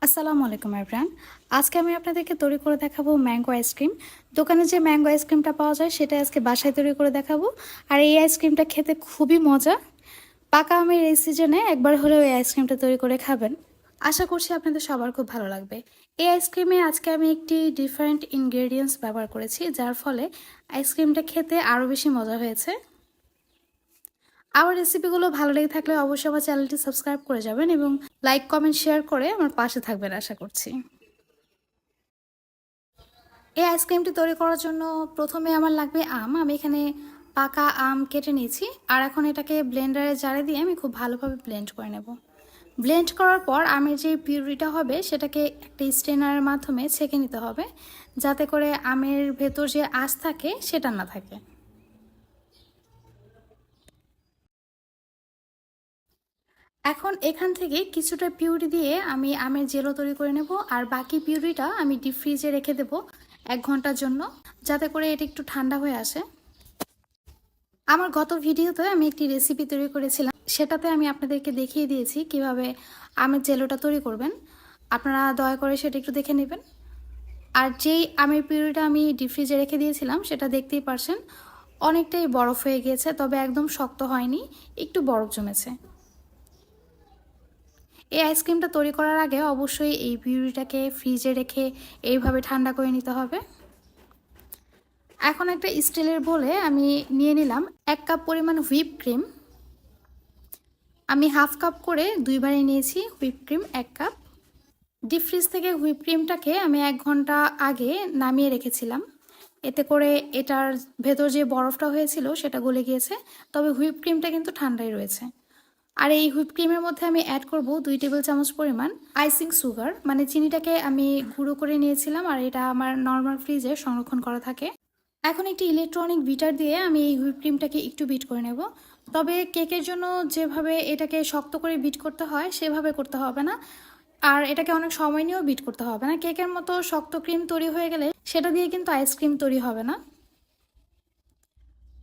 আসসালামু আলাইকুম এভরিওয়ান। আজকে আমি আপনাদেরকে তৈরি করে দেখাবো ম্যাঙ্গো আইসক্রিম। দোকানে যে ম্যাঙ্গো আইসক্রিমটা পাওয়া যায় সেটা আজকে বাসায় তৈরি করে দেখাবো। আর এই আইসক্রিমটা খেতে খুবই মজা। পাকা আমের এই সিজনে একবার হলেও এই আইসক্রিমটা তৈরি করে খাবেন। আশা করছি আপনাদের সবার খুব ভালো লাগবে। এই আইসক্রিমে আজকে আমি একটি ডিফারেন্ট ইনগ্রেডিয়েন্টস ব্যবহার করেছি, যার ফলে আইসক্রিমটা খেতে আরও বেশি মজা হয়েছে। আমার রেসিপিগুলো ভালো লেগে থাকলে অবশ্যই আমার চ্যানেলটি সাবস্ক্রাইব করে যাবেন এবং লাইক কমেন্ট শেয়ার করে আমার পাশে থাকবেন আশা করছি। এই আইসক্রিমটি তৈরি করার জন্য প্রথমে আমার লাগবে আম। আমি এখানে পাকা আম কেটে নিয়েছি আর এখন এটাকে ব্লেন্ডারে জারে দিয়ে আমি খুব ভালোভাবে ব্লেন্ড করে নেব। ব্লেন্ড করার পর আমের যে পিউরিটা হবে সেটাকে একটা স্ট্রেনারের মাধ্যমে ছেঁকে নিতে হবে, যাতে করে আমের ভেতর যে আঁশ থাকে সেটা না থাকে। এখন এখান থেকে কিছুটা পিউরি দিয়ে আমি আমের জেলো তৈরি করে নেব আর বাকি পিউরিটা আমি ডিপ ফ্রিজে রেখে দেব 1 ঘন্টার জন্য, যাতে করে এটা একটু ঠান্ডা হয়ে আসে। আমার গত ভিডিওতে আমি একটি রেসিপি তৈরি করেছিলাম, সেটাতে আমি আপনাদেরকে দেখিয়ে দিয়েছি কিভাবে আমের জেলোটা তৈরি করবেন। আপনারা দয়া করে সেটা একটু দেখে নেবেন। আর যেই আমের পিউরিটা আমি ডিপ ফ্রিজে রেখে দিয়েছিলাম সেটা দেখতেই পারছেন অনেকটাই বরফ হয়ে গিয়েছে, তবে একদম শক্ত হয়নি, একটু বরফ জমেছে। এই আইসক্রিমটা তৈরি করার আগে অবশ্যই এই পিউরিটাকে ফ্রিজে রেখে এইভাবে ঠান্ডা করে নিতে হবে। এখন একটা স্টিলের বোলে আমি নিয়ে নিলাম 1 কাপ পরিমাণ হুইপ ক্রিম। আমি হাফ কাপ করে দুইবারে নিয়েছি whip cream 1 cup. Deep fridge থেকে হুইপ ক্রিমটাকে আমি 1 ঘন্টা আগে নামিয়ে রেখেছিলাম, এতে করে এটার ভেতর যে বরফটা হয়েছিল সেটা গলে গিয়েছে, তবে হুইপ ক্রিমটা কিন্তু ঠান্ডাই রয়েছে। আর এই হুইপ ক্রিমের মধ্যে আমি অ্যাড করব 2 টেবিল চামচ পরিমাণ আইসিং সুগার, মানে চিনিটাকে আমি গুঁড়ো করে নিয়েছিলাম আর এটা আমার নর্মাল ফ্রিজে সংরক্ষণ করা থাকে। এখন একটি ইলেকট্রনিক বিটার দিয়ে আমি এই হুইপ ক্রিমটাকে একটু বিট করে নেব। তবে কেকের জন্য যেভাবে এটাকে শক্ত করে বিট করতে হয় সেভাবে করতে হবে না, আর এটাকে অনেক সময় নিয়েও বিট করতে হবে না। কেকের মতো শক্ত ক্রিম তৈরি হয়ে গেলে সেটা দিয়ে কিন্তু আইসক্রিম তৈরি হবে না।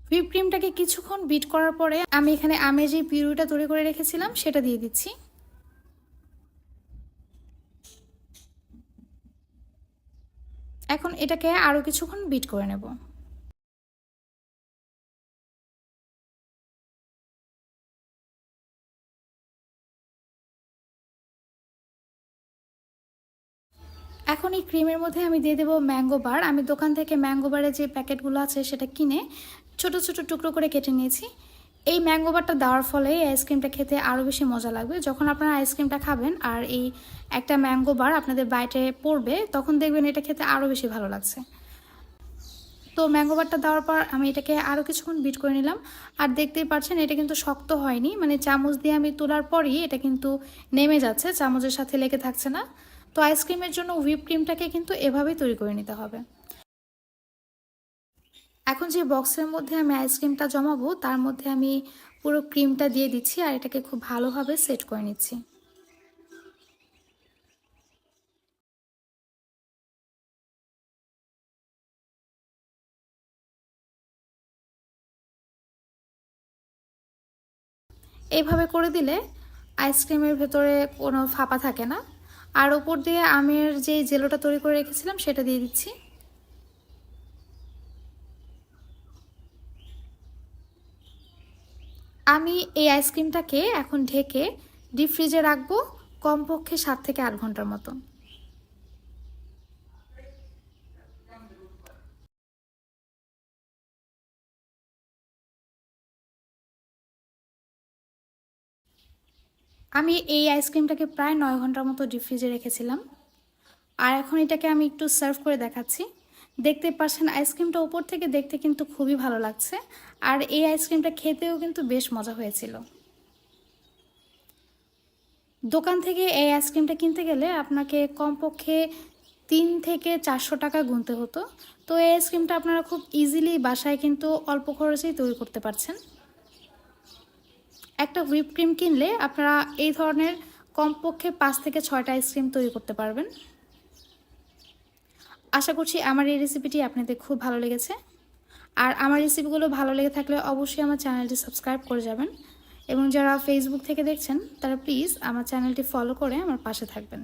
হুইপ ক্রিমটাকে কিছুক্ষণ বিট করার পরে আমি এখানে আমের যে পিউরিটা তৈরি করে রেখেছিলাম সেটা দিয়ে দিচ্ছি। এখন এটাকে আরও কিছুক্ষণ বিট করে নেব। এখন এই ক্রিমের মধ্যে আমি দিয়ে দেবো ম্যাঙ্গো বার। আমি দোকান থেকে ম্যাঙ্গো বারের যে প্যাকেটগুলো আছে সেটা কিনে ছোট ছোট টুকরো করে কেটে নিয়েছি। এই ম্যাঙ্গো বারটা দেওয়ার ফলে এই আইসক্রিমটা খেতে আরও বেশি মজা লাগবে। যখন আপনারা আইসক্রিমটা খাবেন আর এই একটা ম্যাঙ্গো বার আপনাদের বাইটে পড়বে, তখন দেখবেন এটা খেতে আরও বেশি ভালো লাগছে। তো ম্যাঙ্গো বারটা দেওয়ার পর আমি এটাকে আরও কিছুক্ষণ বিট করে নিলাম। আর দেখতেই পাচ্ছেন এটা কিন্তু শক্ত হয়নি, মানে চামচ দিয়ে আমি তোলার পরই এটা কিন্তু নেমে যাচ্ছে, চামচের সাথে লেগে থাকছে না। তো আইসক্রিমের জন্য হুইপ ক্রিমটাকে কিন্তু এভাবেই তৈরি করে নিতে হবে। এখন যে বক্সের মধ্যে আমি আইসক্রিমটা জমাবো তার মধ্যে আমি পুরো ক্রিমটা দিয়ে দিচ্ছি আর এটাকে খুব ভালোভাবে সেট করে নিচ্ছি। এইভাবে করে দিলে আইসক্রিমের ভেতরে কোনো ফাঁপা থাকে না। আর উপর দিয়ে আমের যে জেলোটা তৈরি করে রেখেছিলাম সেটা দিয়ে দিচ্ছি। আমি এই আইসক্রিমটাকে এখন ঢেকে ডিপ ফ্রিজে রাখবো কমপক্ষে 7 থেকে 8 ঘন্টার মতো। আমি এই আইসক্রিমটাকে প্রায় 9 ঘন্টার মতো ডিপ ফ্রিজে রেখেছিলাম। আর এখন এটাকে আমি একটু সার্ভ করে দেখাচ্ছি। দেখতে পাচ্ছেন আইসক্রিমটা উপর থেকে দেখতে কিন্তু খুবই ভালো লাগছে, আর এই আইসক্রিমটা খেতেও কিন্তু বেশ মজা হয়েছিল। দোকান থেকে এই আইসক্রিমটা কিনতে গেলে আপনাকে কমপক্ষে 3 থেকে 400 টাকা গুনতে হতো। তো এই আইসক্রিমটা আপনারা খুব ইজিলি বাসায় কিন্তু অল্প খরচেই তৈরি করতে পারছেন। একটা হুইপ ক্রিম কিনলে আপনারা এই ধরনের কমপক্ষে 5 থেকে 6টা আইসক্রিম তৈরি করতে পারবেন। আশা করছি আমার এই রেসিপিটি আপনাদের খুব ভালো লেগেছে। আর আমার রেসিপিগুলো ভালো লেগে থাকলে অবশ্যই আমার চ্যানেলটি সাবস্ক্রাইব করে যাবেন, এবং যারা ফেসবুক থেকে দেখছেন তারা প্লিজ আমার চ্যানেলটি ফলো করে আমার পাশে থাকবেন।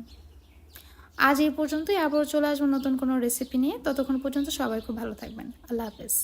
আজ এই পর্যন্তই, আবারও চলে আসবো নতুন কোনো রেসিপি নিয়ে। ততক্ষণ পর্যন্ত সবাই খুব ভালো থাকবেন। আল্লাহ হাফেজ।